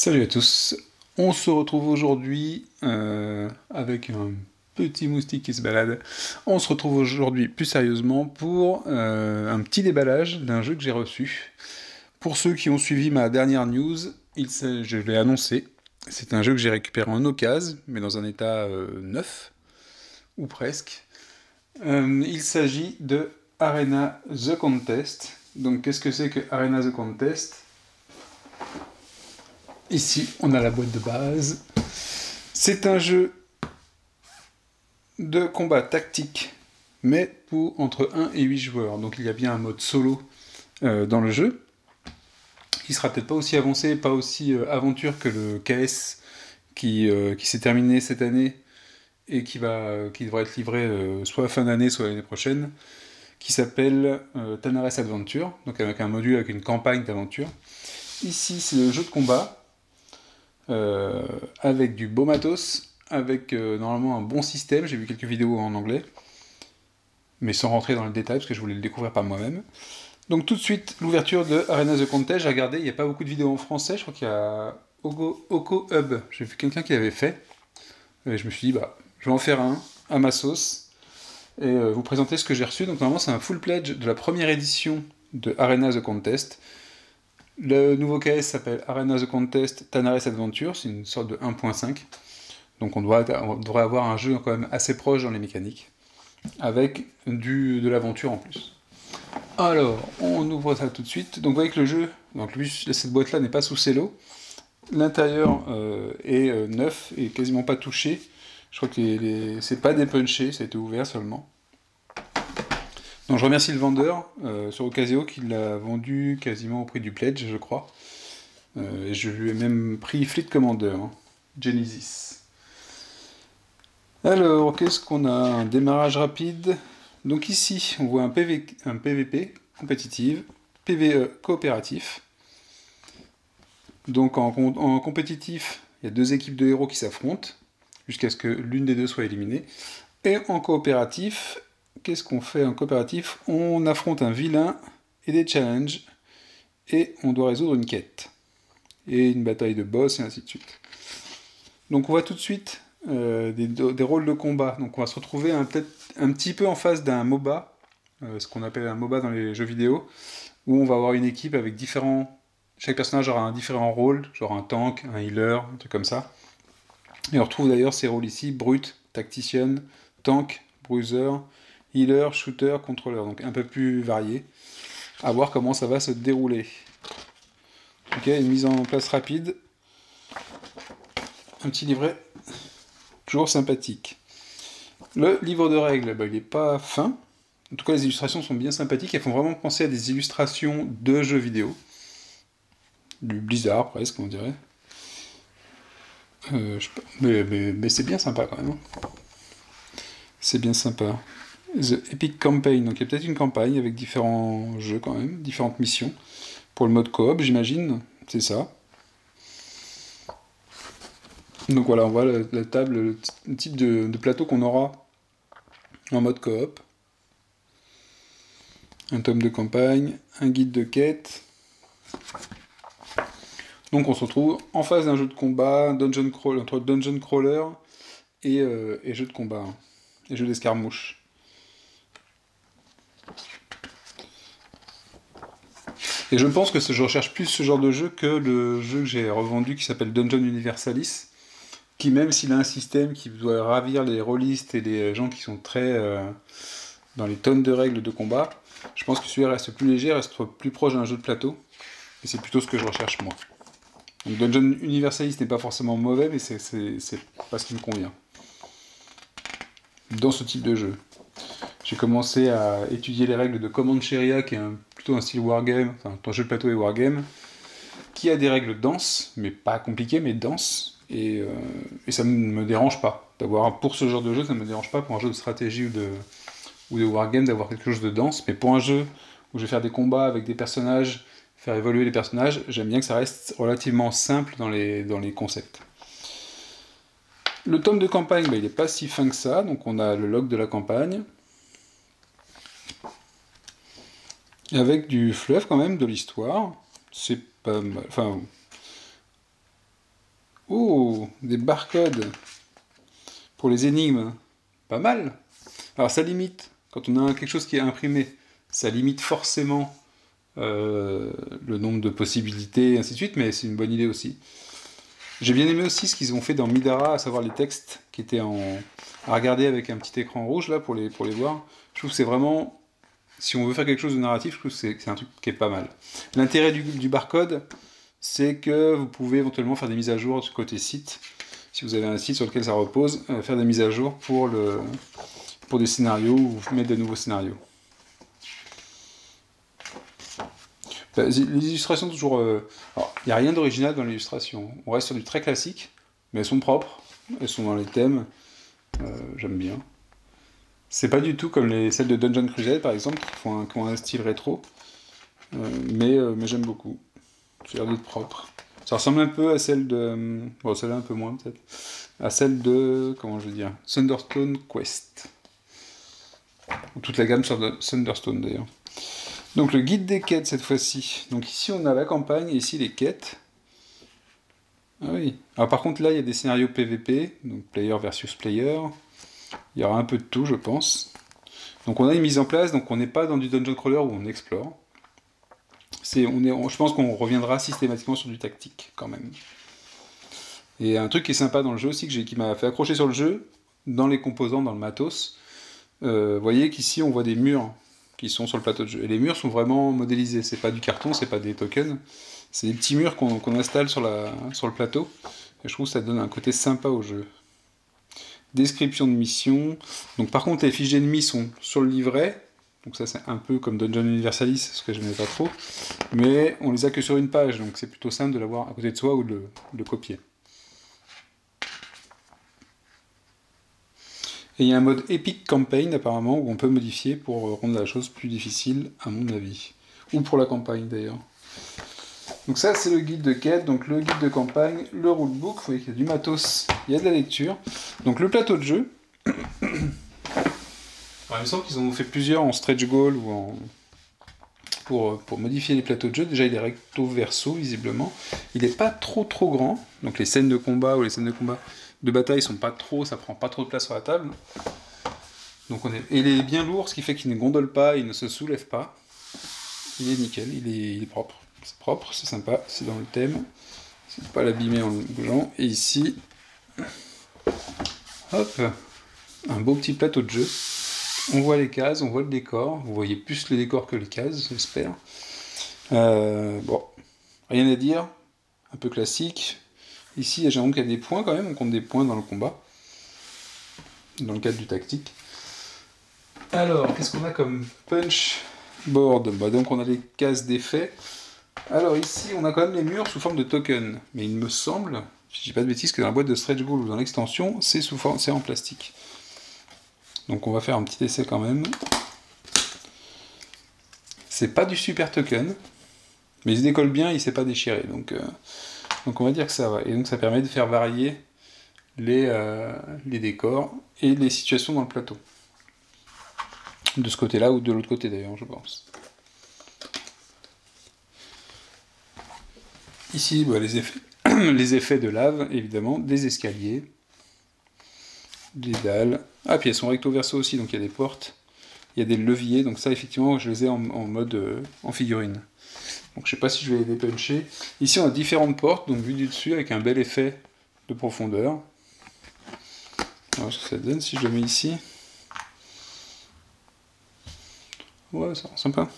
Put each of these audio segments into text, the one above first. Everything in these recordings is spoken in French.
Salut à tous, on se retrouve aujourd'hui avec un petit moustique qui se balade. On se retrouve aujourd'hui plus sérieusement pour un petit déballage d'un jeu que j'ai reçu. Pour ceux qui ont suivi ma dernière news, je l'ai annoncé, c'est un jeu que j'ai récupéré en occasion, mais dans un état neuf, ou presque. Il s'agit de Arena The Contest. Donc qu'est-ce que c'est que Arena The Contest ? Ici, on a la boîte de base. C'est un jeu de combat tactique, mais pour entre 1 et 8 joueurs. Donc il y a bien un mode solo dans le jeu, qui sera peut-être pas aussi avancé, pas aussi aventure que le KS qui s'est terminé cette année et qui devrait être livré soit fin d'année, soit l'année prochaine, qui s'appelle Tanares Adventure, donc avec un module avec une campagne d'aventure. Ici, c'est le jeu de combat, avec du beau matos, avec normalement un bon système. J'ai vu quelques vidéos en anglais, mais sans rentrer dans le détail, parce que je voulais le découvrir par moi-même. Donc tout de suite, l'ouverture de Arena The Contest, j'ai regardé, il n'y a pas beaucoup de vidéos en français, je crois qu'il y a Oko Hub, j'ai vu quelqu'un qui l'avait fait, et je me suis dit, bah, je vais en faire un, à ma sauce, et vous présenter ce que j'ai reçu. Donc normalement c'est un full pledge de la première édition de Arena The Contest. Le nouveau KS s'appelle Arena The Contest Tanares Adventure, c'est une sorte de 1.5. Donc on devrait avoir un jeu quand même assez proche dans les mécaniques, avec de l'aventure en plus. Alors, on ouvre ça tout de suite. Donc vous voyez que le jeu, donc lui, cette boîte-là n'est pas sous cello. L'intérieur est neuf et quasiment pas touché. Je crois que c'est pas dépunché, ça a été ouvert seulement. Donc je remercie le vendeur sur Ocasio qui l'a vendu quasiment au prix du pledge, je crois. Et je lui ai même pris Fleet Commander, hein, Genesis. Alors, qu'est-ce qu'on a? Un démarrage rapide. Donc ici, on voit un PVP compétitif, PVE coopératif. Donc en compétitif, il y a deux équipes de héros qui s'affrontent, jusqu'à ce que l'une des deux soit éliminée. Et en coopératif, qu'est-ce qu'on fait en coopératif? On affronte un vilain et des challenges, et on doit résoudre une quête. Et une bataille de boss, et ainsi de suite. Donc on voit tout de suite des rôles de combat. Donc on va se retrouver peut-être un petit peu en face d'un MOBA, ce qu'on appelle un MOBA dans les jeux vidéo, où on va avoir une équipe avec différents... Chaque personnage aura un différent rôle, genre un tank, un healer, un truc comme ça. Et on retrouve d'ailleurs ces rôles ici, brut, tactician, tank, bruiser, healer, shooter, contrôleur, donc un peu plus varié. À voir comment ça va se dérouler. Ok, une mise en place rapide. Un petit livret, toujours sympathique. Le livre de règles, il n'est pas fin. En tout cas, les illustrations sont bien sympathiques. Elles font vraiment penser à des illustrations de jeux vidéo. Du Blizzard, presque, on dirait. Mais c'est bien sympa, quand même. C'est bien sympa. The Epic Campaign, donc il y a peut-être une campagne avec différents jeux, quand même, différentes missions. Pour le mode coop, j'imagine. C'est ça. Donc voilà, on voit la table, le type de plateau qu'on aura en mode coop. Un tome de campagne, un guide de quête. Donc on se retrouve en face d'un jeu de combat, entre dungeon crawler et jeu de combat, hein, et jeu d'escarmouche. Et je pense que je recherche plus ce genre de jeu que le jeu que j'ai revendu qui s'appelle Dungeon Universalis, qui même s'il a un système qui doit ravir les rôlistes et les gens qui sont très dans les tonnes de règles de combat, je pense que celui-là reste plus léger, reste plus proche d'un jeu de plateau, et c'est plutôt ce que je recherche moi. Donc Dungeon Universalis n'est pas forcément mauvais, mais c'est pas ce qui me convient dans ce type de jeu. J'ai commencé à étudier les règles de Command Sheria, qui est plutôt un style wargame, enfin un jeu de plateau et wargame, qui a des règles denses, mais pas compliquées, mais denses, et ça ne me dérange pas. Pour ce genre de jeu, ça ne me dérange pas, pour un jeu de stratégie ou de wargame, d'avoir quelque chose de dense, mais pour un jeu où je vais faire des combats avec des personnages, faire évoluer les personnages, j'aime bien que ça reste relativement simple dans les concepts. Le tome de campagne, il n'est pas si fin que ça, donc on a le log de la campagne, avec du fluff quand même, de l'histoire. C'est pas mal. Enfin, Oh, des barcodes pour les énigmes. Pas mal. Alors ça limite, quand on a quelque chose qui est imprimé, ça limite forcément le nombre de possibilités, et ainsi de suite, mais c'est une bonne idée aussi. J'ai bien aimé aussi ce qu'ils ont fait dans Midara, à savoir les textes qui étaient à regarder avec un petit écran rouge là pour les voir. Je trouve que c'est vraiment, si on veut faire quelque chose de narratif, je trouve que c'est un truc qui est pas mal. L'intérêt du barcode, c'est que vous pouvez éventuellement faire des mises à jour du côté site. Si vous avez un site sur lequel ça repose, faire des mises à jour pour des scénarios ou mettre de nouveaux scénarios. Les illustrations, toujours... il n'y a rien d'original dans l'illustration. On reste sur du très classique, mais elles sont propres, elles sont dans les thèmes, j'aime bien. C'est pas du tout comme celles de Dungeon Crusade, par exemple, qui ont un style rétro, mais j'aime beaucoup. Ça a l'air d'être propre. Ça ressemble un peu à celle de... Bon, celle-là un peu moins, peut-être. À celle de... Comment je veux dire, Thunderstone Quest. Ou toute la gamme sur Thunderstone, d'ailleurs. Donc le guide des quêtes cette fois-ci. Donc ici on a la campagne et ici les quêtes. Ah oui. Alors par contre là il y a des scénarios PVP, donc player versus player. Il y aura un peu de tout je pense. Donc on a une mise en place, donc on n'est pas dans du dungeon crawler où on explore. Je pense qu'on reviendra systématiquement sur du tactique quand même. Et un truc qui est sympa dans le jeu aussi, qui m'a fait accrocher sur le jeu, dans les composants, dans le matos, vous voyez qu'ici on voit des murs qui sont sur le plateau de jeu. Et les murs sont vraiment modélisés, c'est pas du carton, c'est pas des tokens, c'est des petits murs qu'on installe sur le plateau, et je trouve que ça donne un côté sympa au jeu. Description de mission, donc par contre les fiches d'ennemis sont sur le livret, donc ça c'est un peu comme Dungeon Universalis, ce que je n'aimais pas trop, mais on les a que sur une page, donc c'est plutôt simple de l'avoir à côté de soi ou de le copier. Et il y a un mode Epic Campaign apparemment où on peut modifier pour rendre la chose plus difficile à mon avis. Ou pour la campagne d'ailleurs. Donc ça c'est le guide de quête, donc le guide de campagne, le rulebook, vous voyez qu'il y a du matos, il y a de la lecture. Donc le plateau de jeu. Alors, il me semble qu'ils en ont fait plusieurs en stretch goal ou pour modifier les plateaux de jeu. Déjà il est recto verso visiblement. Il n'est pas trop grand, donc les scènes de combat ou les scènes de bataille sont pas trop, ça prend pas trop de place sur la table. Donc et il est bien lourd, ce qui fait qu'il ne gondole pas, il ne se soulève pas. Il est nickel, il est propre. C'est propre, c'est sympa, c'est dans le thème. C'est pas l'abîmer en le bougeant. Et ici, hop, un beau petit plateau de jeu. On voit les cases, on voit le décor. Vous voyez plus les décors que les cases, j'espère. Bon, rien à dire. Un peu classique. Ici, j'ai l'impression qu'il y a des points quand même, on compte des points dans le combat, dans le cadre du tactique. Alors, qu'est-ce qu'on a comme punch board? Donc on a les cases d'effets. Alors ici, on a quand même les murs sous forme de token, mais il me semble, si je dis pas de bêtises, que dans la boîte de stretch goal ou dans l'extension, c'est en plastique. Donc on va faire un petit essai quand même. C'est pas du super token, mais il se décolle bien, il s'est pas déchiré, donc on va dire que ça va. Et donc ça permet de faire varier les décors et les situations dans le plateau. De ce côté-là ou de l'autre côté d'ailleurs, je pense. Ici, bah, les effets de lave, évidemment, des escaliers, des dalles. Ah, puis elles sont recto verso aussi, donc il y a des portes, il y a des leviers, donc ça, effectivement, je les ai en mode en figurine. Donc je sais pas si je vais les dépuncher. Ici on a différentes portes, donc vu du dessus avec un bel effet de profondeur. On va voir ce que ça donne si je le mets ici. Ouais, ça rend sympa.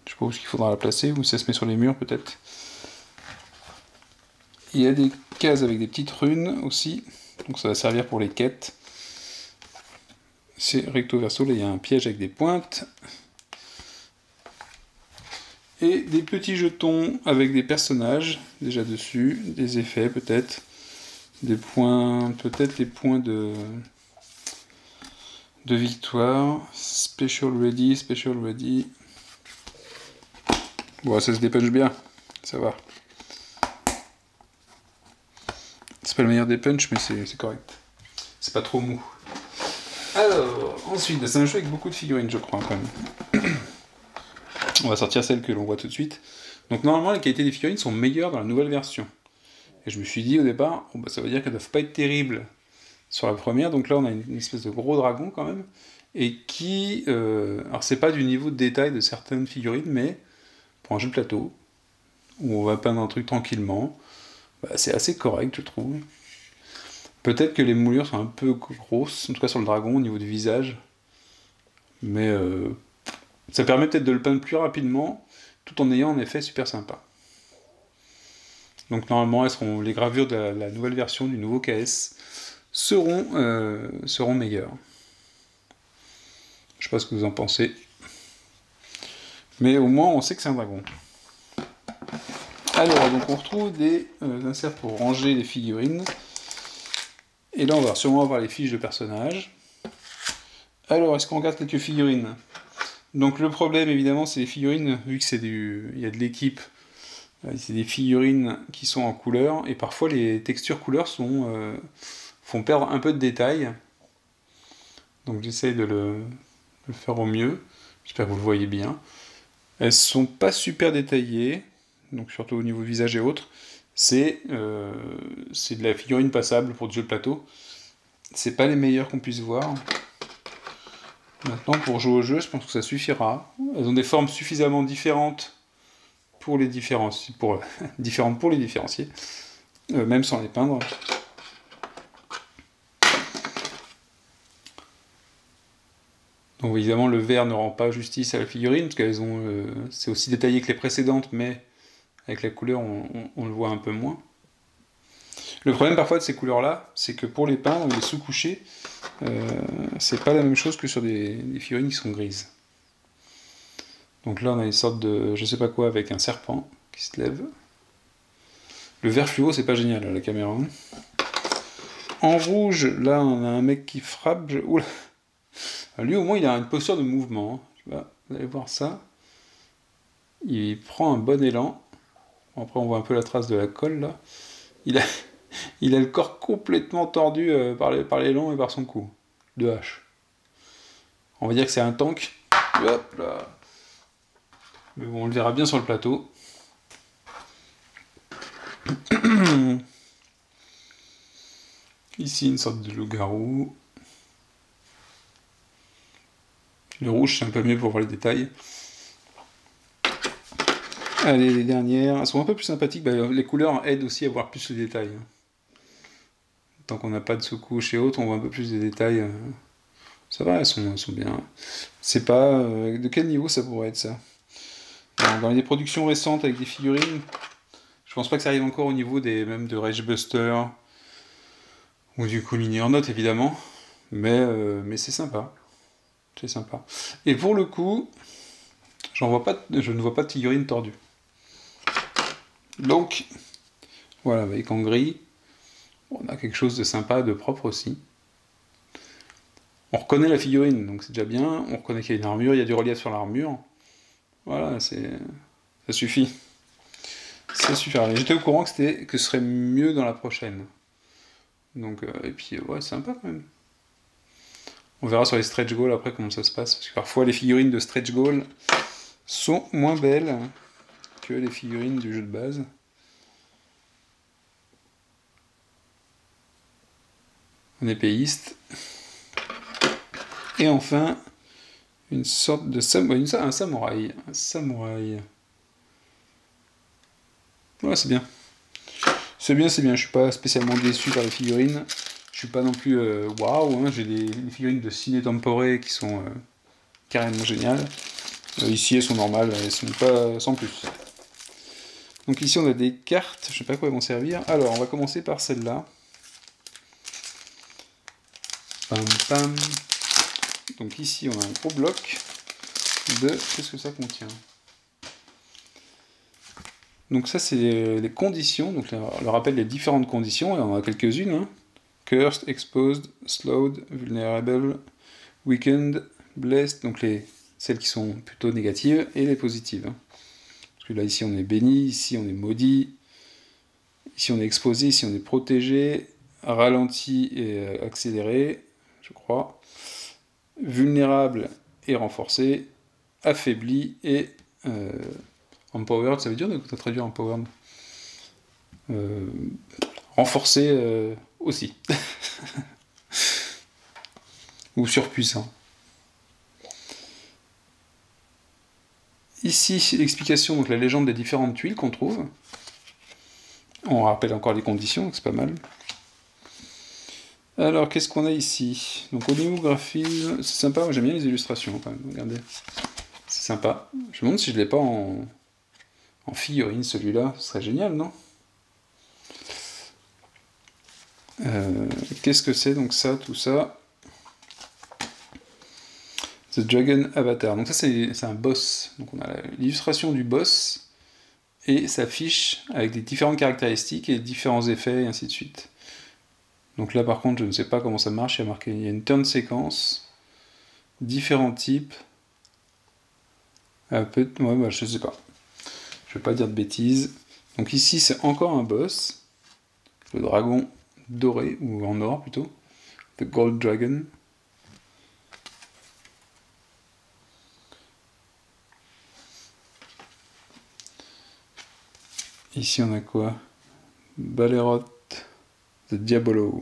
Je sais pas où est-ce qu'il faudra la placer, ou ça se met sur les murs peut-être. Il y a des cases avec des petites runes aussi, donc ça va servir pour les quêtes. C'est recto verso, là il y a un piège avec des pointes. Et des petits jetons avec des personnages déjà dessus, des effets peut-être, des points, peut-être les points de victoire, special ready. Bon, ça se dépunche bien, ça va. C'est pas le meilleur des punch, mais c'est correct. C'est pas trop mou. Alors, ensuite, c'est un jeu avec beaucoup de figurines, je crois, quand même. On va sortir celle que l'on voit tout de suite. Donc normalement, les qualités des figurines sont meilleures dans la nouvelle version. Et je me suis dit au départ, oh, bah, ça veut dire qu'elles doivent pas être terribles sur la première. Donc là, on a une espèce de gros dragon quand même. Et qui... alors c'est pas du niveau de détail de certaines figurines, mais pour un jeu de plateau, où on va peindre un truc tranquillement, bah, c'est assez correct, je trouve. Peut-être que les moulures sont un peu grosses, en tout cas sur le dragon, au niveau du visage. Mais ça permet peut-être de le peindre plus rapidement, tout en ayant un effet super sympa. Donc normalement, les gravures de la nouvelle version du nouveau KS seront meilleures. Je sais pas ce que vous en pensez. Mais au moins, on sait que c'est un dragon. Alors, donc on retrouve des inserts pour ranger les figurines. Et là, on va sûrement avoir les fiches de personnages. Alors, est-ce qu'on regarde quelques figurines? Donc le problème, évidemment, c'est les figurines, vu que il y a de l'équipe, c'est des figurines qui sont en couleur, et parfois les textures couleurs font perdre un peu de détails. Donc j'essaye de le faire au mieux. J'espère que vous le voyez bien. Elles sont pas super détaillées, donc surtout au niveau visage et autres. C'est de la figurine passable pour du jeu de plateau. C'est pas les meilleures qu'on puisse voir. Maintenant, pour jouer au jeu, je pense que ça suffira. Elles ont des formes suffisamment différentes pour les différencier, différentes pour les différencier, même sans les peindre. Donc évidemment, le vert ne rend pas justice à la figurine, parce qu'elles ont, c'est aussi détaillé que les précédentes, mais avec la couleur, on le voit un peu moins. Le problème parfois de ces couleurs-là, c'est que pour les peindre ou les sous-coucher, c'est pas la même chose que sur des figurines qui sont grises. Donc là, on a une sorte de je sais pas quoi avec un serpent qui se lève. Le vert fluo, c'est pas génial à la caméra. En rouge, là, on a un mec qui frappe. Oula. Lui, au moins, il a une posture de mouvement. Vous allez voir ça. Il prend un bon élan. Après, on voit un peu la trace de la colle, là. Il a le corps complètement tordu par l'élan et par son cou. De hache. On va dire que c'est un tank. Hop là. Mais bon, on le verra bien sur le plateau. Ici, une sorte de loup-garou. Le rouge, c'est un peu mieux pour voir les détails. Allez, les dernières. Elles sont un peu plus sympathiques. Bah, les couleurs aident aussi à voir plus les détails. Tant qu'on n'a pas de sous-couche et autres, on voit un peu plus de détails. Ça va, elles sont bien. C'est pas... de quel niveau ça pourrait être, ça? Dans les productions récentes avec des figurines, je pense pas que ça arrive encore au niveau même de Rage Buster ou du Cool Mini en note évidemment, mais c'est sympa. C'est sympa. Et pour le coup, je ne vois pas de figurines tordues. Donc, voilà, avec en gris, on a quelque chose de sympa, de propre aussi. On reconnaît la figurine, donc c'est déjà bien. On reconnaît qu'il y a une armure, il y a du relief sur l'armure. Voilà, ça suffit. Ça suffit. J'étais au courant que ce serait mieux dans la prochaine. Donc, et puis, ouais, c'est sympa quand même. On verra sur les stretch goals après comment ça se passe. Parce que parfois, les figurines de stretch goal sont moins belles que les figurines du jeu de base. Un épéiste. Et enfin, une sorte de un samouraï. Un samouraï. Ouais, c'est bien. C'est bien, c'est bien. Je suis pas spécialement déçu par les figurines. Je suis pas non plus waouh. Hein. J'ai des figurines de Ciné Tempore qui sont carrément géniales. Ici, elles sont normales, elles sont pas sans plus. Donc ici, on a des cartes. Je sais pas à quoi elles vont servir. Alors, on va commencer par celle-là. Pam pam. Donc ici, on a un gros bloc de... Qu'est-ce que ça contient? Donc ça, c'est les conditions. Donc là, on rappelle les différentes conditions. Et on en a quelques-unes. Hein. Cursed, Exposed, Slowed, Vulnerable, Weakened, Blessed. Donc celles qui sont plutôt négatives et les positives. Hein. Parce que là, ici, on est béni. Ici, on est maudit. Ici, on est exposé. Ici, on est protégé. Ralenti et accéléré, je crois. Vulnérable et renforcé. Affaibli et... Empowered, ça veut dire de traduire empowered? renforcé aussi. Ou surpuissant. Ici, l'explication, donc la légende des différentes tuiles qu'on trouve. On rappelle encore les conditions, c'est pas mal. Alors, qu'est-ce qu'on a ici? Donc, au niveau graphisme, c'est sympa, moi j'aime bien les illustrations quand même, regardez. C'est sympa. Je me demande si je l'ai pas en figurine celui-là, ce serait génial, non? Qu'est-ce que c'est donc ça, tout ça? The Dragon Avatar. Donc ça c'est un boss. Donc on a l'illustration du boss et sa fiche avec des différentes caractéristiques et différents effets et ainsi de suite. Donc là par contre je ne sais pas comment ça marche, il y a marqué, il y a une turn séquence, différents types. Ouais, bah, je sais pas. Je vais pas dire de bêtises. Donc ici c'est encore un boss, le dragon doré, ou en or plutôt, The Gold Dragon. Ici on a quoi? Balérot The Diabolo.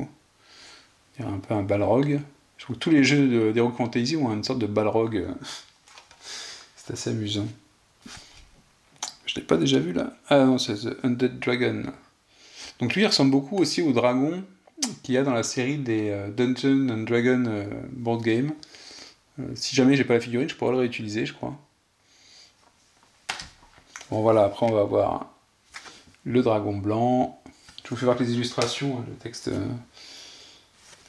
Il y a un peu un balrog. Je trouve que tous les jeux d'Hero Fantasy ont une sorte de balrog. C'est assez amusant. Je l'ai pas déjà vu là. Ah non, c'est The Undead Dragon. Donc lui il ressemble beaucoup aussi au dragon qu'il y a dans la série des Dungeons and Dragons board game. Si jamais j'ai pas la figurine, je pourrais le réutiliser, je crois. Bon voilà, après on va avoir le dragon blanc. Je vous fais voir que les illustrations, hein, le texte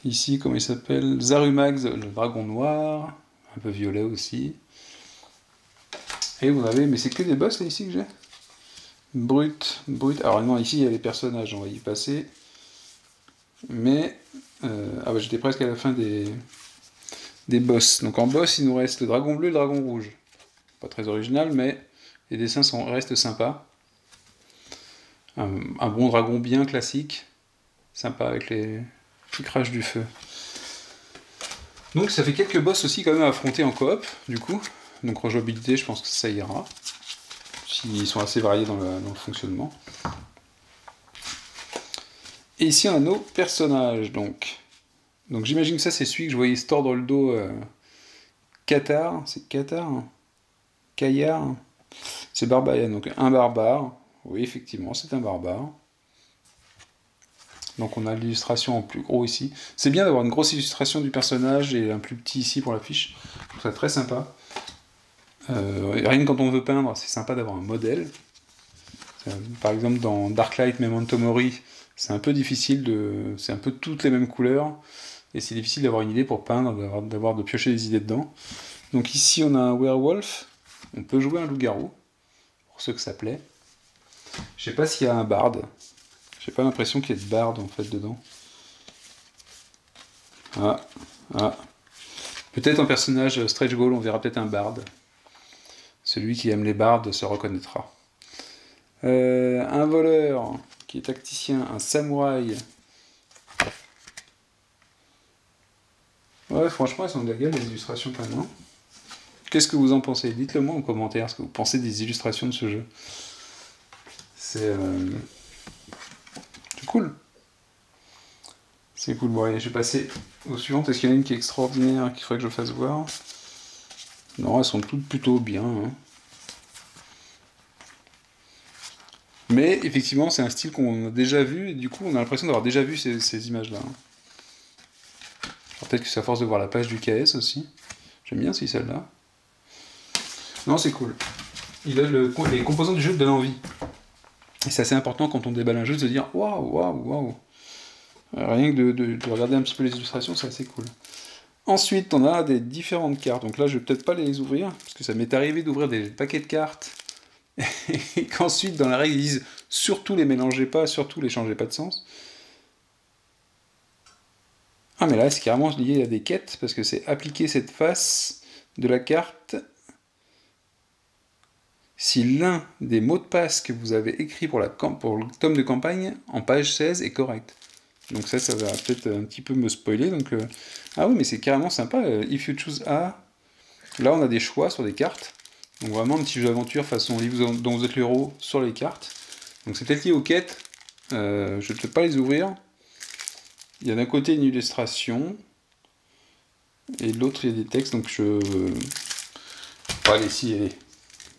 ici, comment il s'appelle? Zarumax, le dragon noir, un peu violet aussi. Et vous avez, mais c'est que des boss là ici que j'ai. Brut. Alors non, ici il y a les personnages, on va y passer. Mais, ah bah j'étais presque à la fin des boss. Donc en boss, il nous reste le dragon bleu et le dragon rouge. Pas très original, mais les dessins restent sympas. Un bon dragon bien classique. Sympa avec les crash du feu. Donc ça fait quelques boss aussi quand même à affronter en coop, du coup. Donc rejouabilité, je pense que ça ira. S'ils sont assez variés dans le fonctionnement. Et ici on a nos personnages, donc j'imagine que ça c'est celui que je voyais se tordre le dos. Qatar, c'est Qatar hein. Caillard. C'est Barbarian, donc un barbare. Oui, effectivement, c'est un barbare. Donc on a l'illustration en plus gros ici. C'est bien d'avoir une grosse illustration du personnage et un plus petit ici pour l'affiche. Je trouve ça très sympa. Rien que quand on veut peindre, c'est sympa d'avoir un modèle. Par exemple dans Darklight Memento Mori, c'est un peu difficile c'est un peu toutes les mêmes couleurs. Et c'est difficile d'avoir une idée pour peindre, de piocher des idées dedans. Donc ici on a un werewolf. On peut jouer un loup-garou. Pour ceux que ça plaît. Je sais pas s'il y a un barde. J'ai pas l'impression qu'il y ait de barde en fait dedans. Ah. Peut-être un personnage Stretch Goal, on verra peut-être un barde. Celui qui aime les bardes se reconnaîtra. Un voleur qui est tacticien, un samouraï. Ouais, franchement, elles sont de la gueule les illustrations quand même. Qu'est-ce que vous en pensez? Dites-le moi en commentaire ce que vous pensez des illustrations de ce jeu. C'est cool. C'est cool. Bon, allez, je vais passer aux suivantes. Est-ce qu'il y en a une qui est extraordinaire qu'il faudrait que je fasse voir? Non, elles sont toutes plutôt bien. Hein. Mais effectivement, c'est un style qu'on a déjà vu, et du coup, on a l'impression d'avoir déjà vu ces images-là. Hein. Peut-être que c'est à force de voir la page du KS aussi. J'aime bien aussi celle-là. Non, c'est cool. Les composants du jeu donnent envie. Et c'est assez important quand on déballe un jeu de se dire waouh. Rien que de regarder un petit peu les illustrations, c'est assez cool. Ensuite, on a des différentes cartes. Donc là, je vais peut-être pas les ouvrir, parce que ça m'est arrivé d'ouvrir des paquets de cartes, et qu'ensuite, dans la règle, ils disent surtout les mélangez pas, surtout les changez pas de sens. Ah, mais là, c'est carrément lié à des quêtes, parce que c'est appliquer cette face de la carte si l'un des mots de passe que vous avez écrit pour le tome de campagne en page 16 est correct. Donc ça va peut-être un petit peu me spoiler. Donc, ah oui, mais c'est carrément sympa. If you choose A, là on a des choix sur des cartes. Donc vraiment un petit jeu d'aventure façon livre dont vous êtes le héros sur les cartes. Donc c'est peut-être lié aux quêtes Je ne vais pas les ouvrir. Il y a d'un côté une illustration, et de l'autre il y a des textes, donc je... allez, si, allez.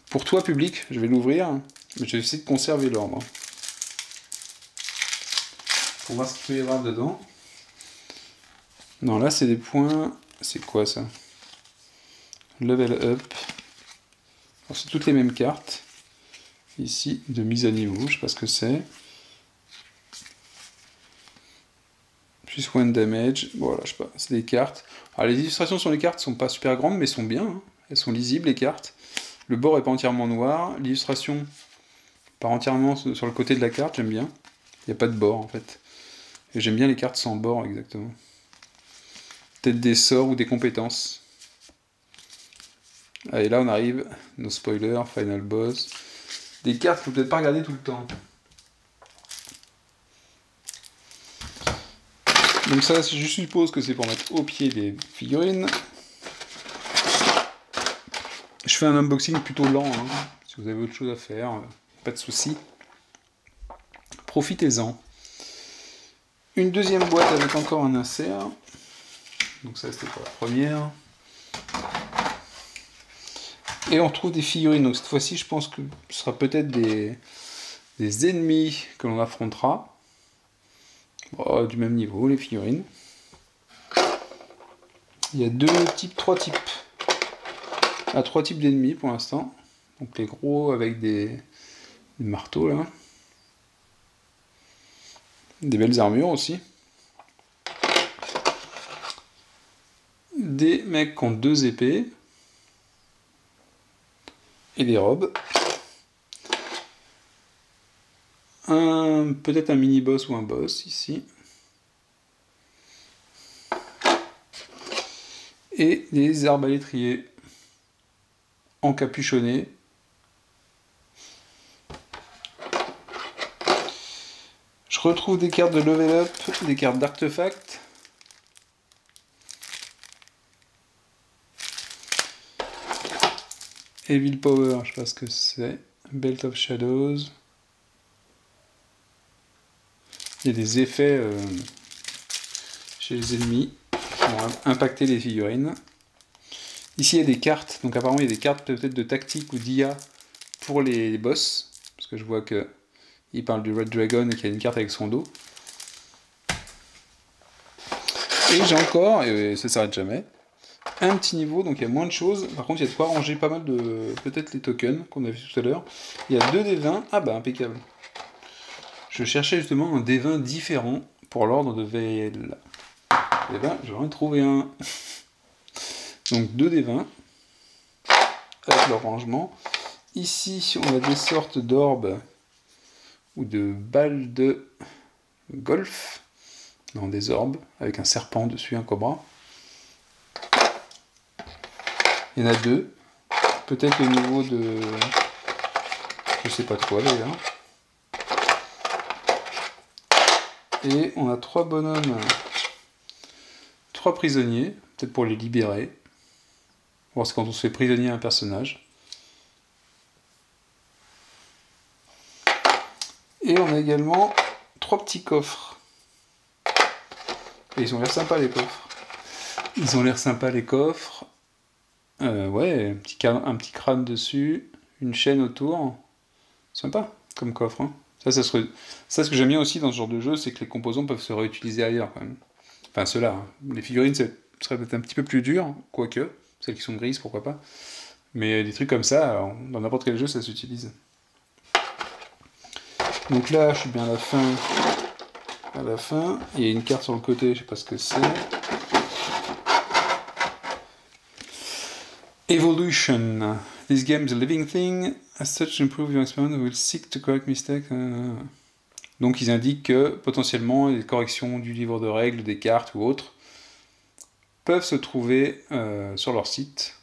Pour toi, public, je vais l'ouvrir, mais je vais essayer de conserver l'ordre. Pour voir ce qu'il peut y avoir dedans. Non, là, c'est des points... C'est quoi, ça? Level up. C'est toutes les mêmes cartes. Ici, de mise à niveau, je sais pas ce que c'est. Plus one damage. Voilà, je sais pas, c'est des cartes. Alors, les illustrations sur les cartes sont pas super grandes, mais sont bien. Hein. Elles sont lisibles, les cartes. Le bord est pas entièrement noir. L'illustration, pas entièrement sur le côté de la carte, j'aime bien. Il n'y a pas de bord, en fait. Et j'aime bien les cartes sans bord, exactement. Peut-être des sorts ou des compétences. Allez, là, on arrive. No spoiler, final boss. Des cartes qu'il faut peut-être pas regarder tout le temps. Donc ça, je suppose que c'est pour mettre au pied des figurines. Je fais un unboxing plutôt lent, hein. Si vous avez autre chose à faire, pas de souci. Profitez-en. Une deuxième boîte avec encore un insert. Donc ça, c'était pour la première. Et on retrouve des figurines. Donc cette fois-ci, je pense que ce sera peut-être des ennemis que l'on affrontera. Bon, du même niveau, les figurines. Il y a trois types. Trois types d'ennemis pour l'instant. Donc les gros avec des marteaux là. Des belles armures aussi. Des mecs qui ont 2 épées. Et des robes. Peut-être un mini-boss ou un boss ici. Et des arbalétriers encapuchonnés. Je retrouve des cartes de level up, des cartes d'artefacts. Evil Power, je sais pas ce que c'est. Belt of Shadows. Il y a des effets chez les ennemis qui vont impacter les figurines. Ici, il y a des cartes. Donc apparemment, il y a des cartes peut-être de tactique ou d'IA pour les boss. Parce que je vois qu'il parle du Red Dragon et qu'il y a une carte avec son dos. Et j'ai encore, et ça s'arrête jamais, un petit niveau, donc il y a moins de choses. Par contre, il y a de quoi ranger pas mal de... peut-être les tokens qu'on a vu tout à l'heure. Il y a 2 D20. Ah bah, impeccable. Je cherchais justement un D20 différent pour l'ordre de VL. Et ben, j'en ai trouvé un. Donc 2 D20 avec leur rangement. Ici, on a des sortes d'orbes ou de balles de golf. Dans des orbes avec un serpent dessus, un cobra. Il y en a 2. Peut-être le niveau de... je sais pas trop d'ailleurs. Et on a 3 bonhommes, 3 prisonniers, peut-être pour les libérer. Voir c'est quand on se fait prisonnier un personnage. Et on a également 3 petits coffres. Et ils ont l'air sympas les coffres. Ils ont l'air sympas les coffres. Ouais, un petit crâne dessus, une chaîne autour. Sympa comme coffre, hein. Ça, ce que j'aime bien aussi dans ce genre de jeu, c'est que les composants peuvent se réutiliser ailleurs, quand même. Enfin, ceux-là. Hein. Les figurines, ce serait peut-être un petit peu plus dur, quoique. Celles qui sont grises, pourquoi pas. Mais des trucs comme ça, dans n'importe quel jeu, ça s'utilise. Donc là, je suis bien à la fin. À la fin. Il y a une carte sur le côté, je sais pas ce que c'est. Evolution. This game is a living thing. As such, improve your experiment will seek to correct mistakes. Donc ils indiquent que potentiellement les corrections du livre de règles, des cartes ou autres peuvent se trouver sur leur site.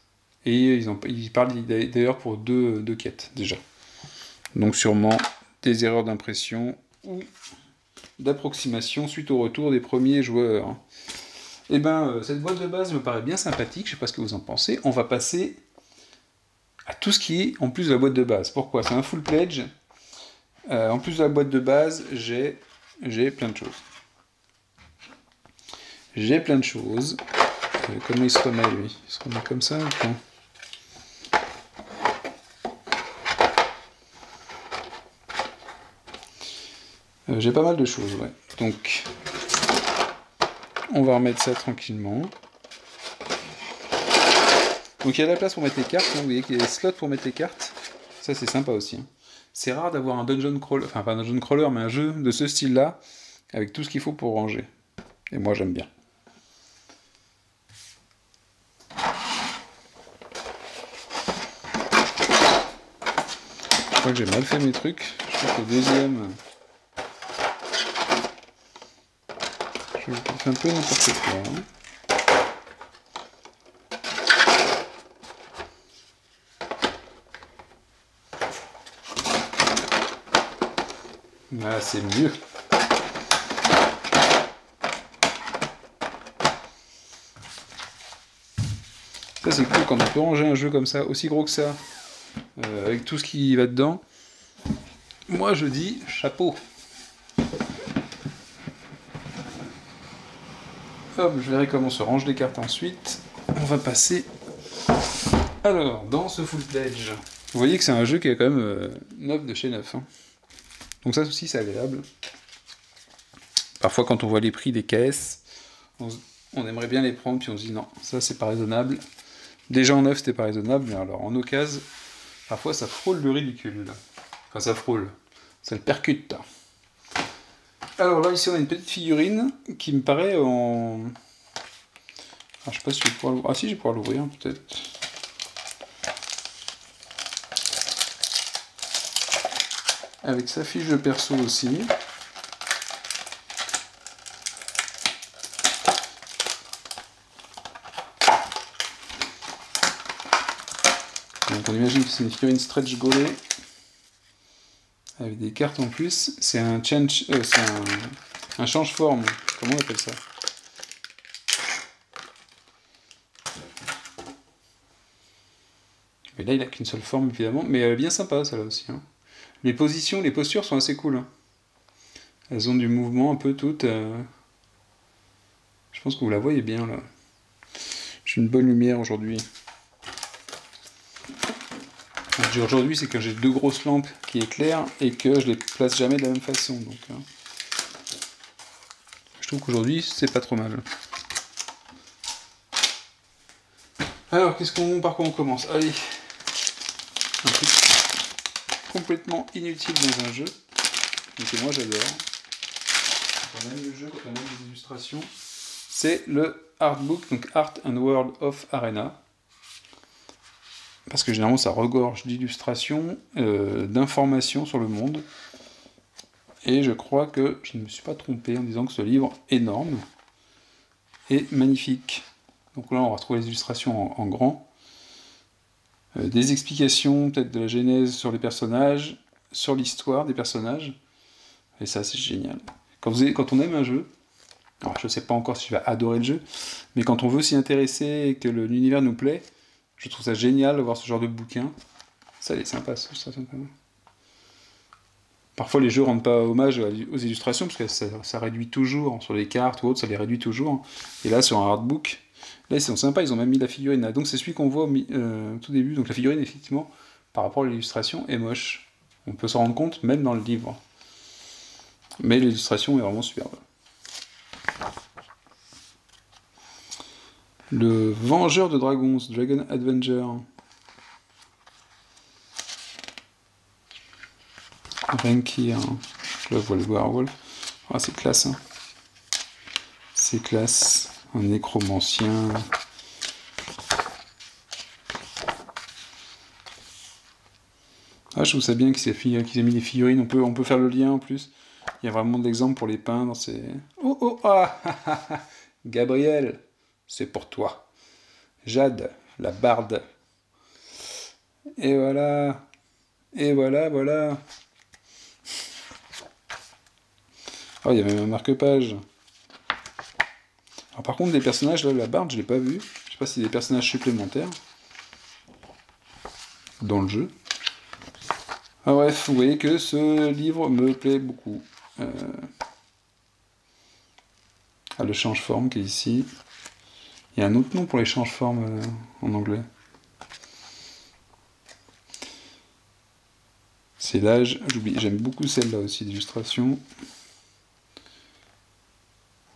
Et ils parlent d'ailleurs pour deux quêtes déjà. Donc sûrement des erreurs d'impression ou d'approximation suite au retour des premiers joueurs. Et ben cette boîte de base me paraît bien sympathique, je sais pas ce que vous en pensez. On va passer à tout ce qui est en plus de la boîte de base. Pourquoi? C'est un full pledge. En plus de la boîte de base, j'ai plein de choses. J'ai plein de choses. Comment il se remet, lui? Il se remet comme ça ou pas? J'ai pas mal de choses, ouais. Donc, on va remettre ça tranquillement. Donc, il y a de la place pour mettre les cartes. Hein. Vous voyez qu'il y a des slots pour mettre les cartes. Ça, c'est sympa aussi. Hein. C'est rare d'avoir un dungeon crawler, enfin pas un dungeon crawler, mais un jeu de ce style-là, avec tout ce qu'il faut pour ranger. Et moi, j'aime bien. Je crois que j'ai mal fait mes trucs. Je crois que le deuxième... Je fais un peu n'importe quoi. Hein. Ah, c'est mieux. Ça, c'est cool quand on peut ranger un jeu comme ça, aussi gros que ça, avec tout ce qui va dedans. Moi, je dis chapeau. Hop, je verrai comment se rangent les cartes ensuite. On va passer... Alors, dans ce full-fledged, vous voyez que c'est un jeu qui est quand même neuf de chez neuf. Hein. Donc ça aussi, c'est agréable. Parfois, quand on voit les prix des caisses, on aimerait bien les prendre, puis on se dit non, ça c'est pas raisonnable. Déjà en neuf, c'était pas raisonnable, mais alors en occasion, parfois ça frôle le ridicule. Enfin, ça frôle. Ça le percute. Alors là, ici, on a une petite figurine qui me paraît en... Ah, je sais pas si je vais pouvoir l'ouvrir. Ah si, je vais pouvoir l'ouvrir, peut-être. Avec sa fiche de perso aussi. Donc on imagine que c'est une figurine stretch goalie. Avec des cartes en plus. C'est un change... c'est un change-forme. Comment on appelle ça? Mais là, il n'a qu'une seule forme, évidemment. Mais elle est bien sympa, celle-là aussi. Hein. Les positions, les postures sont assez cool. Hein. Elles ont du mouvement un peu toutes. Je pense que vous la voyez bien, là. J'ai une bonne lumière aujourd'hui. Quand je dis aujourd'hui, c'est que j'ai deux grosses lampes qui éclairent et que je les place jamais de la même façon. Donc, je trouve qu'aujourd'hui, c'est pas trop mal. Alors, par quoi on commence? Allez, un truc complètement inutile dans un jeu, mais que moi j'adore. Quand on aime le jeu, quand on aime les illustrations, c'est le Artbook, donc Art and World of Arena. Parce que généralement ça regorge d'illustrations, d'informations sur le monde. Et je crois que je ne me suis pas trompé en disant que ce livre énorme est magnifique. Donc là on va retrouver les illustrations en grand. Des explications peut-être de la genèse sur les personnages, sur l'histoire des personnages. Et ça c'est génial. Quand on aime un jeu, alors je ne sais pas encore si je vais adorer le jeu, mais quand on veut s'y intéresser et que l'univers nous plaît, je trouve ça génial de voir ce genre de bouquin. Ça, il est sympa, ça sympa. Parfois, les jeux rendent pas hommage aux illustrations, parce que ça réduit toujours, sur les cartes ou autres, ça les réduit toujours. Et là, sur un artbook, là, ils sont sympas, ils ont même mis la figurine là. Donc, c'est celui qu'on voit au tout début. Donc, la figurine, effectivement, par rapport à l'illustration, est moche. On peut s'en rendre compte, même dans le livre. Mais l'illustration est vraiment superbe. Le Vengeur de Dragons, Dragon Avenger. Renkir, je le vois le werewolf. Ah, c'est classe, hein. C'est classe. Un nécromancien. Ah, je trouve ça bien qu'ils aient mis des figurines. On peut faire le lien en plus. Il y a vraiment d'exemples pour les peindre. Oh, oh, ah, Gabriel, c'est pour toi. Jade, la barde. Et voilà. Et voilà. Oh, il y a même un marque-page. Alors par contre, des personnages, là, la barde, je l'ai pas vu. Je sais pas si c'est des personnages supplémentaires dans le jeu. Ah, bref, vous voyez que ce livre me plaît beaucoup. Le change-forme qui est ici. Il y a un autre nom pour les change-formes en anglais. C'est l'âge, j'oublie, j'aime beaucoup celle-là aussi d'illustration.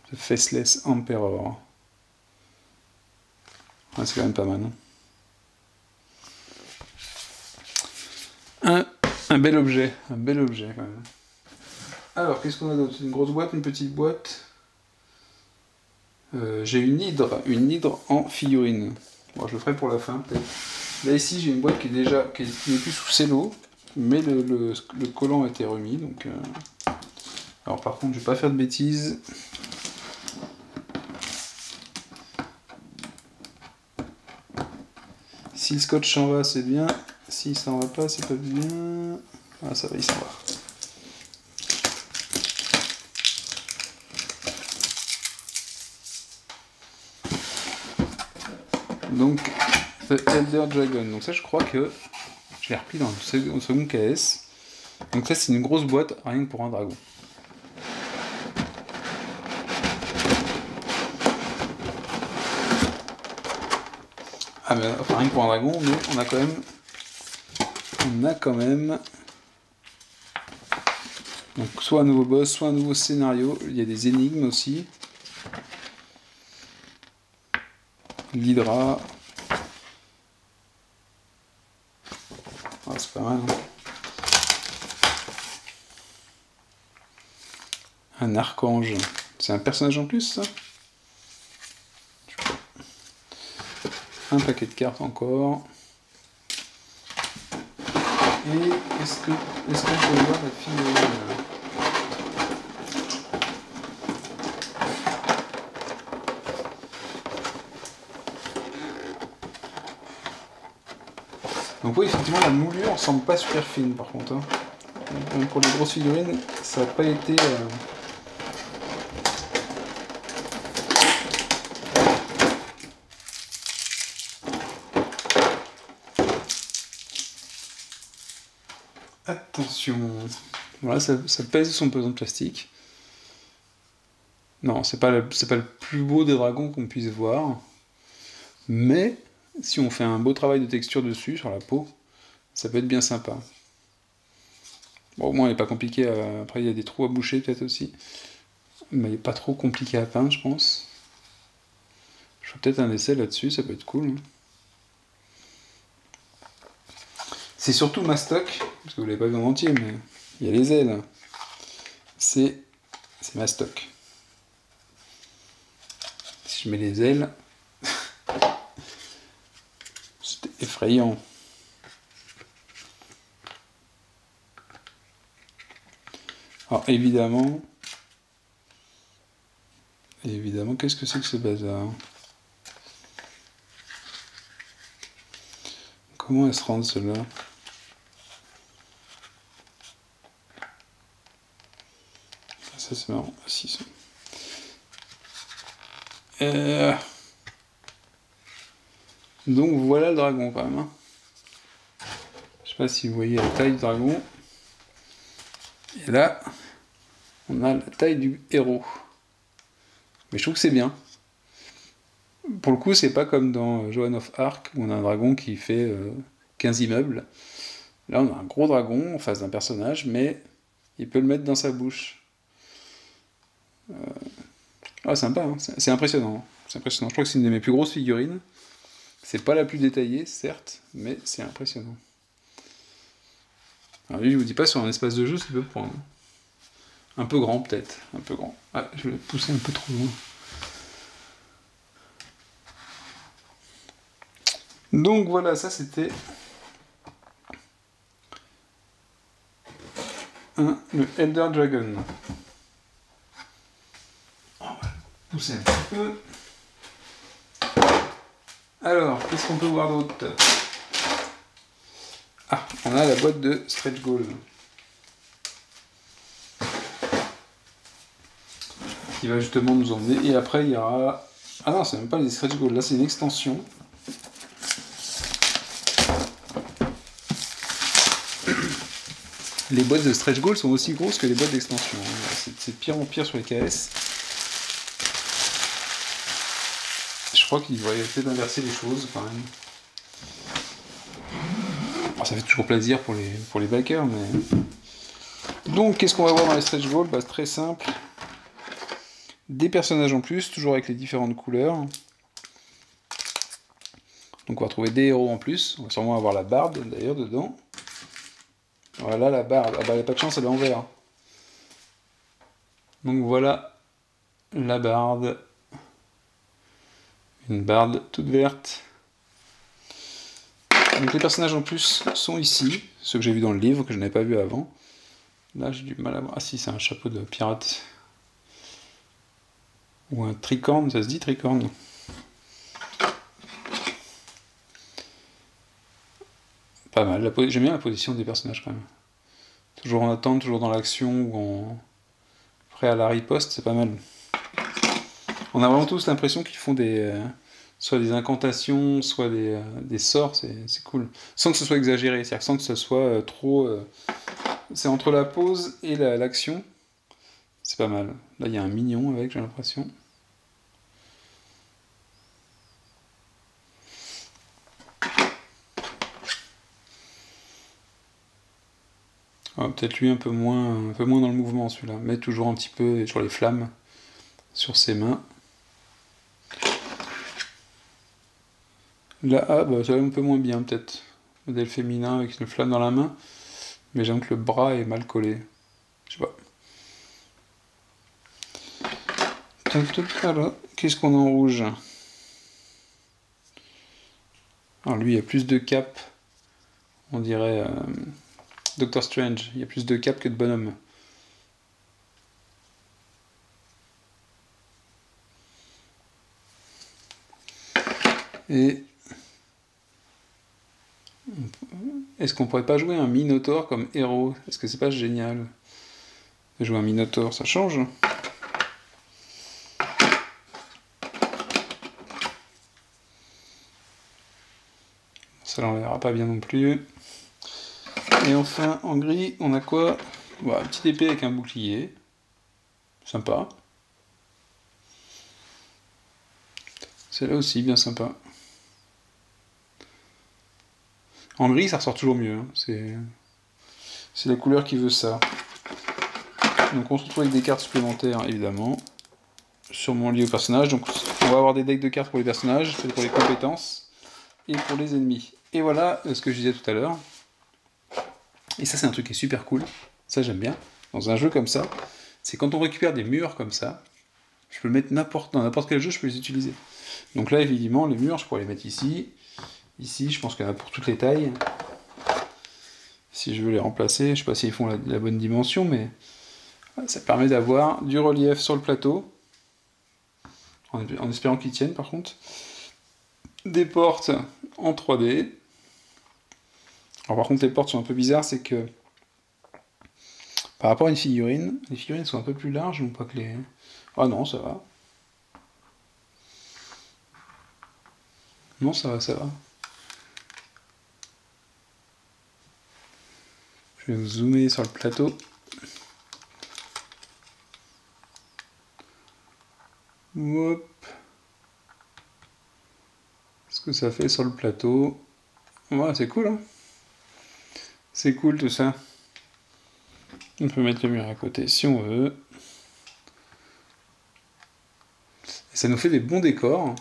The Faceless Emperor. Ouais, c'est quand même pas mal. Hein. Un bel objet quand même. Alors, qu'est-ce qu'on a d'autre? Une grosse boîte, une petite boîte. J'ai une hydre en figurine. Bon, je le ferai pour la fin peut-être. Là ici j'ai une boîte qui n'est plus sous cello, mais le collant a été remis. Donc, alors par contre je vais pas faire de bêtises. Si le scotch s'en va, c'est bien. Si ça en va pas, c'est pas bien. Ah, ça va, il s'en va. Donc, The Elder Dragon. Donc ça, je crois que je l'ai repris dans le second KS. Donc ça, c'est une grosse boîte, rien que pour un dragon. Ah mais enfin, rien que pour un dragon, mais on a quand même donc soit un nouveau boss, soit un nouveau scénario. Il y a des énigmes aussi. L'Hydra. Ah, c'est pas mal. Hein. Un archange. C'est un personnage en plus, ça? Un paquet de cartes encore. Et est-ce qu'on peut voir la figurine? Donc oui, effectivement, la moulure semble pas super fine par contre. Hein. Donc, pour les grosses figurines, ça n'a pas été... Attention. Voilà, ça pèse son pesant de plastique. Non, c'est pas le plus beau des dragons qu'on puisse voir. Mais, si on fait un beau travail de texture dessus, sur la peau, ça peut être bien sympa. Bon, au moins, il n'est pas compliqué. Après, il y a des trous à boucher, peut-être aussi. Mais il n'est pas trop compliqué à peindre, je pense. Je ferai peut-être un essai là-dessus, ça peut être cool. C'est surtout Mastoc, parce que vous ne l'avez pas vu en entier, mais il y a les ailes. C'est Mastoc. Si je mets les ailes, c'est effrayant. Alors évidemment, qu'est-ce que c'est que ce bazar? Comment elle se rend celle-là? Ça c'est marrant. Ah, si, ça. Donc voilà le dragon quand même. Hein. Je sais pas si vous voyez la taille du dragon. Et là, on a la taille du héros. Mais je trouve que c'est bien. Pour le coup, c'est pas comme dans Joan of Arc, où on a un dragon qui fait 15 immeubles. Là, on a un gros dragon en face d'un personnage, mais il peut le mettre dans sa bouche. Ah, sympa, hein. C'est impressionnant. C'est impressionnant. Je crois que c'est une de mes plus grosses figurines. C'est pas la plus détaillée, certes, mais c'est impressionnant. Alors lui, je vous dis pas, sur un espace de jeu, ça peut prendre. Un peu grand, peut-être. Un peu grand. Ah, je vais le pousser un peu trop loin. Donc voilà, ça c'était le Elder Dragon. On va pousser un petit peu. Alors, qu'est-ce qu'on peut voir d'autre? Ah, on a la boîte de stretch goal. Qui va justement nous emmener. Et après, il y aura... Ah non, c'est même pas les stretch goals. Là, c'est une extension. Les boîtes de stretch goal sont aussi grosses que les boîtes d'extension. C'est pire en pire sur les KS. Je crois qu'il devrait peut-être inverser les choses quand même. Alors, ça fait toujours plaisir pour les backers, mais... Donc, qu'est-ce qu'on va voir dans les stretch goals? Bah, c'est très simple. Des personnages en plus, toujours avec les différentes couleurs. Donc on va trouver des héros en plus. On va sûrement avoir la barde d'ailleurs dedans. Voilà la barde. Ah bah elle n'a pas de chance, elle est en vert. Donc voilà la barde. Une barde toute verte. Donc les personnages en plus sont ici. Ceux que j'ai vus dans le livre, que je n'avais pas vu avant. Là j'ai du mal à voir. Ah si, c'est un chapeau de pirate. Ou un tricorne, ça se dit tricorne. Pas mal, j'aime bien la position des personnages quand même. Toujours en attente, toujours dans l'action ou en prêt à la riposte, c'est pas mal. On a vraiment tous l'impression qu'ils font soit des incantations, soit des sorts, c'est cool. Sans que ce soit exagéré, c'est-à-dire sans que ce soit trop... c'est entre la pause et l'action. C'est pas mal. Là, il y a un mignon avec, j'ai l'impression. Ah, peut-être lui un peu moins dans le mouvement celui-là, mais toujours un petit peu sur les flammes sur ses mains. Là, ah, bah, ça va un peu moins bien peut-être. Modèle féminin avec une flamme dans la main, mais j'aime que le bras est mal collé. Je sais pas. Qu'est-ce qu'on a en rouge? Alors lui, il y a plus de cap, on dirait Doctor Strange. Il y a plus de cap que de bonhomme. Et est-ce qu'on pourrait pas jouer un Minotaur comme héros? Est-ce que c'est pas génial de jouer un Minotaur? Ça change. Ça l'enlèvera pas bien non plus. Et enfin, en gris, on a quoi? Voilà, une petite épée avec un bouclier. Sympa. Celle-là aussi, bien sympa. En gris, ça ressort toujours mieux. Hein. C'est la couleur qui veut ça. Donc on se retrouve avec des cartes supplémentaires, évidemment, sûrement liées au personnage. Donc on va avoir des decks de cartes pour les personnages, pour les compétences, et pour les ennemis. Et voilà ce que je disais tout à l'heure. Et ça, c'est un truc qui est super cool. Ça, j'aime bien. Dans un jeu comme ça, c'est quand on récupère des murs comme ça, je peux le mettre dans n'importe quel jeu, je peux les utiliser. Donc là, évidemment, les murs, je pourrais les mettre ici. Ici, je pense qu'il y en a pour toutes les tailles. Si je veux les remplacer, je sais pas s'ils font la bonne dimension, mais ça permet d'avoir du relief sur le plateau, en espérant qu'ils tiennent par contre. Des portes en 3D. Alors par contre, les portes sont un peu bizarres, c'est que par rapport à une figurine, les figurines sont un peu plus larges, non pas que les... Ah non, ça va. Non, ça va, ça va. Je vais zoomer sur le plateau. Hop. Ce que ça fait sur le plateau. Ouais, c'est cool, hein. C'est cool tout ça. On peut mettre le mur à côté si on veut. Et ça nous fait des bons décors.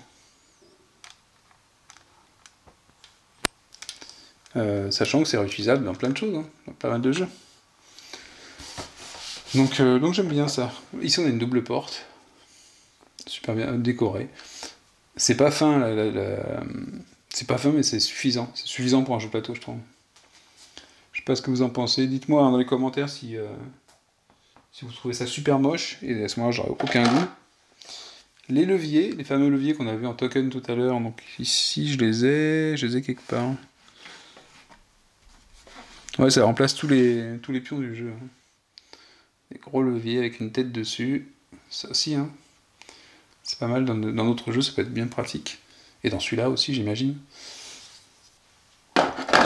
Sachant que c'est réutilisable dans plein de choses, hein, dans pas mal de jeux. Donc j'aime bien ça. Ici on a une double porte. Super bien décorée. C'est pas fin, c'est pas fin mais c'est suffisant. C'est suffisant pour un jeu plateau, je trouve. Je sais pas ce que vous en pensez. Dites-moi dans les commentaires si vous trouvez ça super moche. Et à ce moment-là, j'aurais aucun goût. Les leviers, les fameux leviers qu'on a vu en token tout à l'heure. Donc ici, je les ai quelque part. Ouais, ça remplace tous les pions du jeu. Des gros leviers avec une tête dessus. Ça aussi, hein. C'est pas mal. Dans d'autres jeux, ça peut être bien pratique. Et dans celui-là aussi, j'imagine.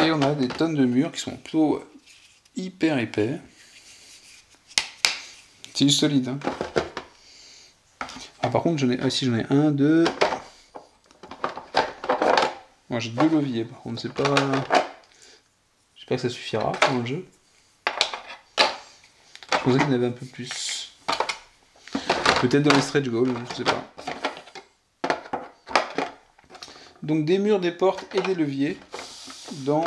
Et on a des tonnes de murs qui sont plutôt hyper épais. C'est du solide. Hein. Ah, par contre, j'en ai un, deux. Moi, j'ai 2 leviers. Par contre, c'est pas. J'espère que ça suffira dans le jeu. Je pensais qu'il y en avait un peu plus. Peut-être dans les stretch goals, je sais pas. Donc des murs, des portes et des leviers dans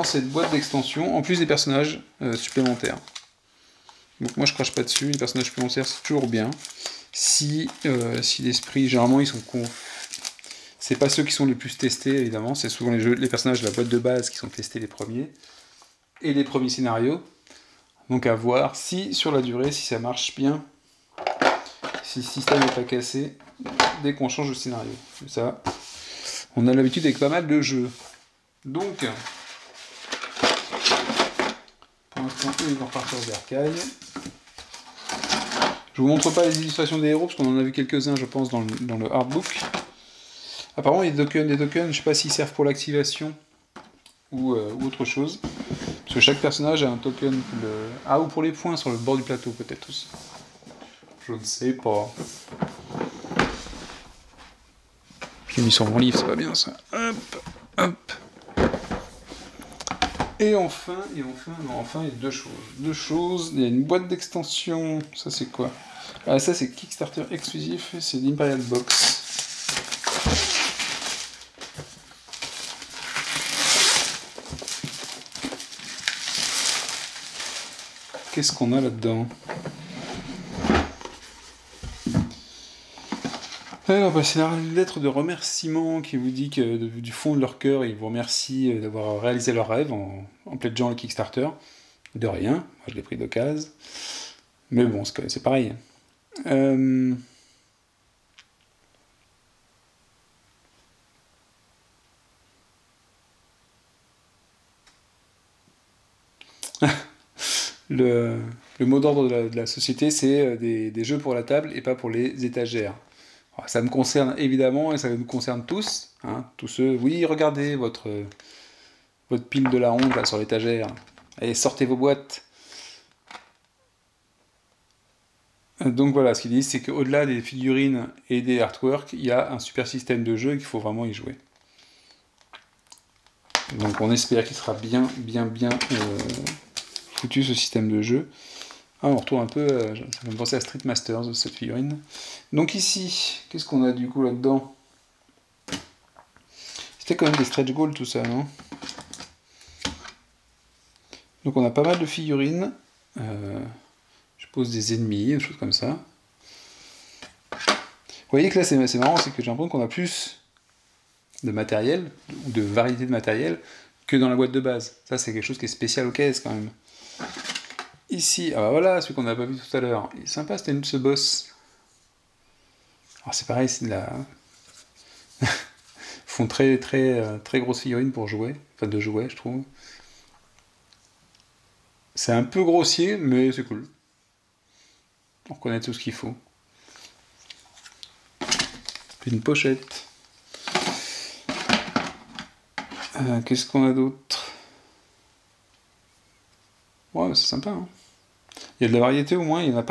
cette boîte d'extension, en plus des personnages supplémentaires. Donc moi je crache pas dessus, les personnages supplémentaires c'est toujours bien. Si l'esprit, généralement ils sont c'est pas ceux qui sont les plus testés évidemment, c'est souvent les personnages de la boîte de base qui sont testés les premiers. Et les premiers scénarios. Donc à voir si sur la durée, si ça marche bien, si le système n'est pas cassé, dès qu'on change de scénario. Ça, on a l'habitude avec pas mal de jeux. Donc, pour l'instant, eux, ils vont repartir aux bercailles. Je vous montre pas les illustrations des héros, parce qu'on en a vu quelques-uns, je pense, dans le artbook. Apparemment, il y a des tokens, je sais pas s'ils servent pour l'activation ou autre chose. Parce que chaque personnage a un token, ou pour les points sur le bord du plateau, peut-être aussi. Je ne sais pas. J'ai mis sur mon livre, c'est pas bien ça. Hop, hop. Et enfin, il y a deux choses. Il y a une boîte d'extension. Ça, c'est quoi? Ah, ça, c'est Kickstarter exclusif. C'est l'Imperial Box. Qu'est-ce qu'on a là-dedans? Alors, c'est la lettre de remerciement qui vous dit que du fond de leur cœur, ils vous remercient d'avoir réalisé leur rêve en pledgeant le Kickstarter. De rien, moi je l'ai pris d'occasion. Mais bon, c'est pareil. Le mot d'ordre de la société, c'est des jeux pour la table et pas pour les étagères. Alors, ça me concerne évidemment et ça nous concerne tous. Hein, tous ceux, oui, regardez votre pile de la honte là, sur l'étagère. Allez, sortez vos boîtes. Donc voilà, ce qu'ils disent, c'est qu'au-delà des figurines et des artworks, il y a un super système de jeu et qu'il faut vraiment y jouer. Donc on espère qu'il sera bien foutu ce système de jeu. Ah, on retrouve un peu, ça me penser à Street Masters, cette figurine. Donc ici, qu'est-ce qu'on a du coup là-dedans? C'était quand même des stretch goals tout ça, non? Donc on a pas mal de figurines. Je pose des ennemis, des choses comme ça. Vous voyez que là c'est marrant, c'est que j'ai l'impression qu'on a plus de matériel, ou de variété de matériel, que dans la boîte de base. Ça c'est quelque chose qui est spécial aux caisses quand même. Ici, ah bah voilà, celui qu'on n'a pas vu tout à l'heure. Il est sympa ce boss. Alors c'est pareil, c'est de la... font très grosses figurines pour jouer, enfin de jouer je trouve. C'est un peu grossier, mais c'est cool. On reconnaît tout ce qu'il faut. Puis une pochette. Qu'est-ce qu'on a d'autre? Ouais, c'est sympa. Hein. Il y a de la variété au moins, il n'y en a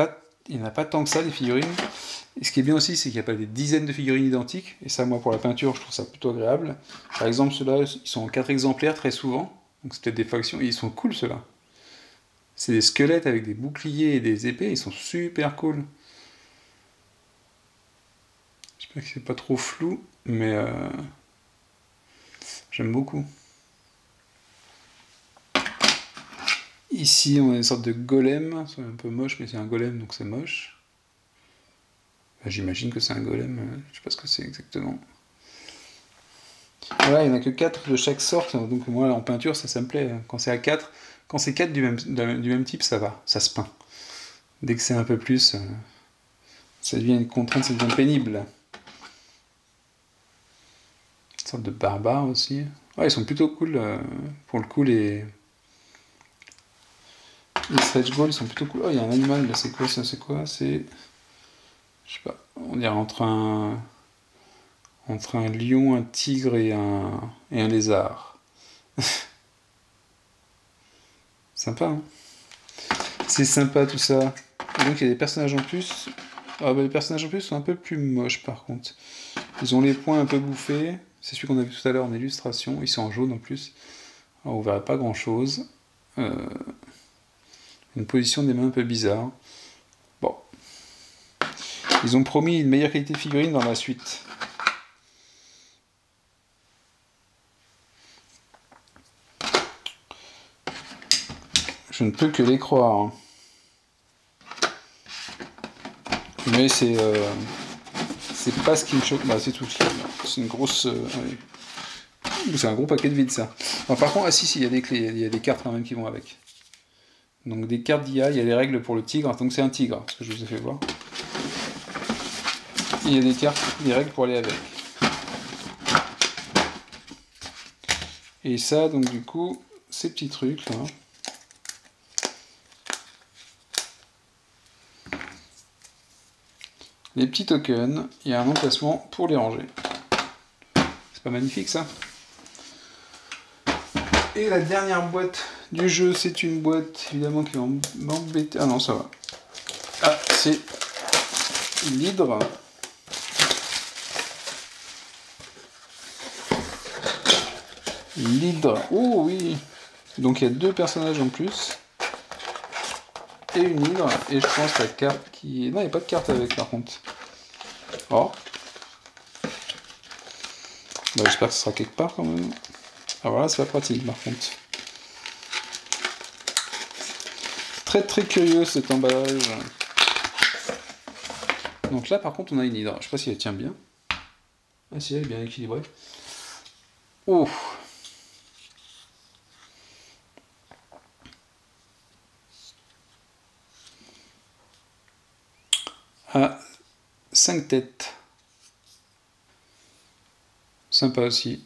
pas tant que ça, des figurines. Et ce qui est bien aussi, c'est qu'il n'y a pas des dizaines de figurines identiques. Et ça, moi, pour la peinture, je trouve ça plutôt agréable. Par exemple, ceux-là, ils sont en 4 exemplaires très souvent. Donc c'est peut-être des factions. Et ils sont cool, ceux-là. C'est des squelettes avec des boucliers et des épées. Ils sont super cool. J'espère que c'est pas trop flou, mais j'aime beaucoup. Ici, on a une sorte de golem. C'est un peu moche, mais c'est un golem, donc c'est moche. Enfin, j'imagine que c'est un golem. Je sais pas ce que c'est exactement. Voilà, il n'y en a que 4 de chaque sorte. Donc moi, en peinture, ça me plaît. Quand c'est à 4, quand c'est 4 du même type, ça va. Ça se peint. Dès que c'est un peu plus, ça devient une contrainte, ça devient pénible. Une sorte de barbare aussi. Ouais, ils sont plutôt cool. Pour le coup, les stretch goals, ils sont plutôt cool. Oh, il y a un animal, là, c'est quoi ça? C'est quoi? C'est... Je sais pas. On dirait entre un lion, un tigre et un lézard. Sympa, hein. C'est sympa tout ça. Et donc il y a des personnages en plus. Ah bah les personnages en plus sont un peu plus moches par contre. Ils ont les points un peu bouffés. C'est celui qu'on a vu tout à l'heure en illustration. Ils sont en jaune en plus. Alors, on verrait pas grand chose. Une position des mains un peu bizarre. Bon. Ils ont promis une meilleure qualité de figurine dans la suite. Je ne peux que les croire. Mais c'est pas ce qui me choque. Bah, c'est tout. C'est une grosse. C'est un gros paquet de vide ça. Alors, par contre, ah si, il y a des clés, il y a des cartes quand même qui vont avec. Donc des cartes d'IA, il y a les règles pour le tigre. Donc c'est un tigre, ce que je vous ai fait voir. Et il y a des cartes, des règles pour aller avec. Et ça, donc du coup, ces petits trucs là. Les petits tokens, il y a un emplacement pour les ranger. C'est pas magnifique ça? Et la dernière boîte du jeu, c'est une boîte évidemment qui va m'embêter. Ah non, ça va. Ah, c'est l'hydre. L'hydre. Oh oui! Donc il y a 2 personnages en plus. Et une hydre. Et je pense la carte qui. Non, il n'y a pas de carte avec par contre. Oh. Bah, j'espère que ce sera quelque part quand même. Ah voilà, c'est pas pratique par contre. Très très curieux cet emballage. Donc là par contre on a une hydre. Je sais pas si elle tient bien. Ah si, elle est bien équilibrée. Oh. Ah, 5 têtes. Sympa aussi.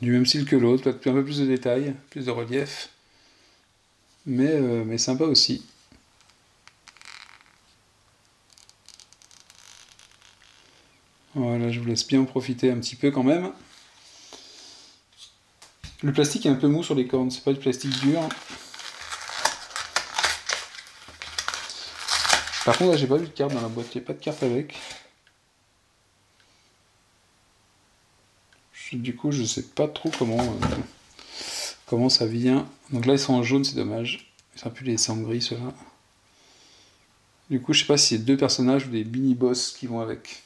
Du même style que l'autre, peut-être un peu plus de détails, plus de relief. Mais sympa aussi. Voilà, je vous laisse bien en profiter un petit peu quand même. Le plastique est un peu mou sur les cornes, c'est pas du plastique dur. Par contre, là, j'ai pas vu de carte dans la boîte, il n'y a pas de carte avec. Du coup, je sais pas trop comment ça vient. Donc là, ils sont en jaune, c'est dommage. Ils auraient pu les laisser en gris, ceux-là. Du coup, je sais pas si c'est 2 personnages ou des mini-boss qui vont avec.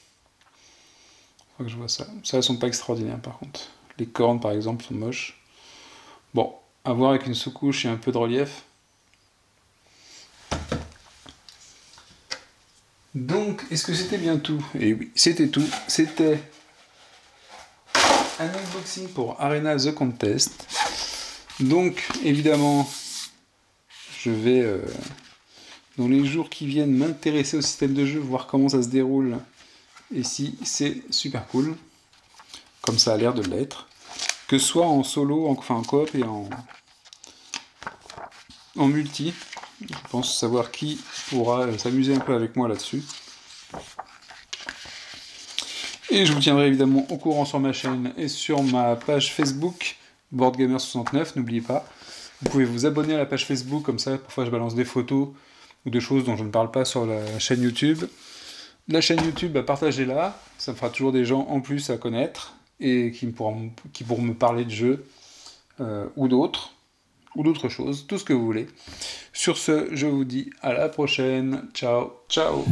Faut que je vois ça. Ça, elles sont pas extraordinaires, par contre. Les cornes, par exemple, sont moches. Bon, à voir avec une sous-couche et un peu de relief. Donc, est-ce que c'était bien tout? Et oui, c'était tout. C'était un unboxing pour Arena The Contest. Donc, évidemment, je vais, dans les jours qui viennent, m'intéresser au système de jeu, voir comment ça se déroule. Et si c'est super cool, comme ça a l'air de l'être. Que ce soit en solo, enfin en coop et en multi. Je pense savoir qui pourra s'amuser un peu avec moi là-dessus. Et je vous tiendrai évidemment au courant sur ma chaîne et sur ma page Facebook, BoardGamer69, n'oubliez pas. Vous pouvez vous abonner à la page Facebook, comme ça, parfois je balance des photos ou des choses dont je ne parle pas sur la chaîne YouTube. La chaîne YouTube, bah, partagez-la, ça me fera toujours des gens en plus à connaître et qui pourront me parler de jeux ou d'autres choses, tout ce que vous voulez. Sur ce, je vous dis à la prochaine. Ciao, ciao.